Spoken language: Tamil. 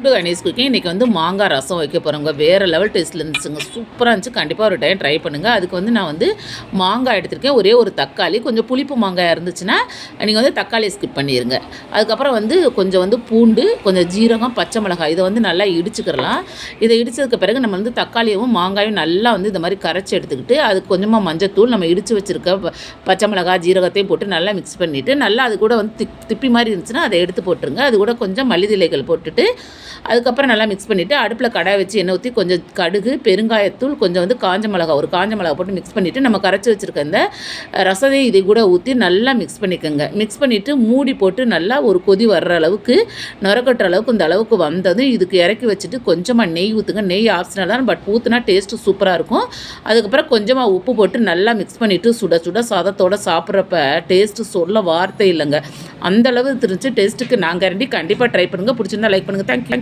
To Ganesh cooking. இன்றைக்கி வந்து மாங்காய் ரசம் வைக்க போகிறோங்க. வேறு லெவல் டேஸ்ட்டில் இருந்துச்சுங்க. சூப்பராக இருந்துச்சு. கண்டிப்பாக ஒரு டைம் ட்ரை பண்ணுங்கள். அதுக்கு வந்து நான் வந்து மாங்காய் எடுத்துருக்கேன். ஒரே ஒரு தக்காளி, கொஞ்சம் புளிப்பு மாங்காய் இருந்துச்சுன்னா நீங்கள் வந்து தக்காளியை ஸ்கிப் பண்ணிடுங்க. அதுக்கப்புறம் வந்து கொஞ்சம் வந்து பூண்டு, கொஞ்சம் ஜீரகம், பச்சை மிளகாய் இதை வந்து நல்லா இடிச்சுக்கிறலாம். இதை இடித்ததுக்கு பிறகு நம்ம வந்து தக்காளியும் மாங்காயும் நல்லா வந்து இந்த மாதிரி கரைச்சி எடுத்துக்கிட்டு அதுக்கு கொஞ்சமாக மஞ்சத்தூள், நம்ம இடித்து வச்சுருக்க பச்சை மிளகாய், ஜீரகத்தையும் போட்டு நல்லா மிக்ஸ் பண்ணிவிட்டு நல்லா அது கூட வந்து திப்பி மாதிரி இருந்துச்சுன்னா அதை எடுத்து போட்டுருங்க. அது கூட கொஞ்சம் மல்லித்தழைகள் போட்டுட்டு அதுக்கப்புறம் நல்லா மிக்ஸ் பண்ணிவிட்டு அடுப்பில் கடாய் வச்சு எண்ணெய் ஊற்றி கொஞ்சம் கடுகு, பெருங்காயத்தூள், கொஞ்சம் வந்து காஞ்ச மிளகா, ஒரு காஞ்ச மிளகா போட்டு மிக்ஸ் பண்ணிவிட்டு நம்ம கரைச்சி வச்சுருக்க இந்த ரசத்தையும் இதை கூட ஊற்றி நல்லா மிக்ஸ் பண்ணிக்கோங்க. மிக்ஸ் பண்ணிவிட்டு மூடி போட்டு நல்லா ஒரு கொதி வர்ற அளவுக்கு, நுரக்கட்டுற அளவுக்கு இந்த அளவுக்கு வந்ததும் இதுக்கு இறக்கி வச்சுட்டு கொஞ்சமாக நெய் ஊற்றுங்க. நெய் ஆப்ஷனல் தான், பட் ஊற்றுனா டேஸ்ட்டு சூப்பராக இருக்கும். அதுக்கப்புறம் கொஞ்சமாக உப்பு போட்டு நல்லா மிக்ஸ் பண்ணிவிட்டு சுட சுட சாதத்தோடு சாப்பிட்றப்ப டேஸ்ட்டு சொல்ல வார்த்தை இல்லைங்க. அந்தளவு இருந்துச்சு டேஸ்ட்டுக்கு. நான் கேரண்டி. கண்டிப்பாக ட்ரை பண்ணுங்கள். பிடிச்சிருந்தா லைக் பண்ணுங்கள். தேங்க்யூ.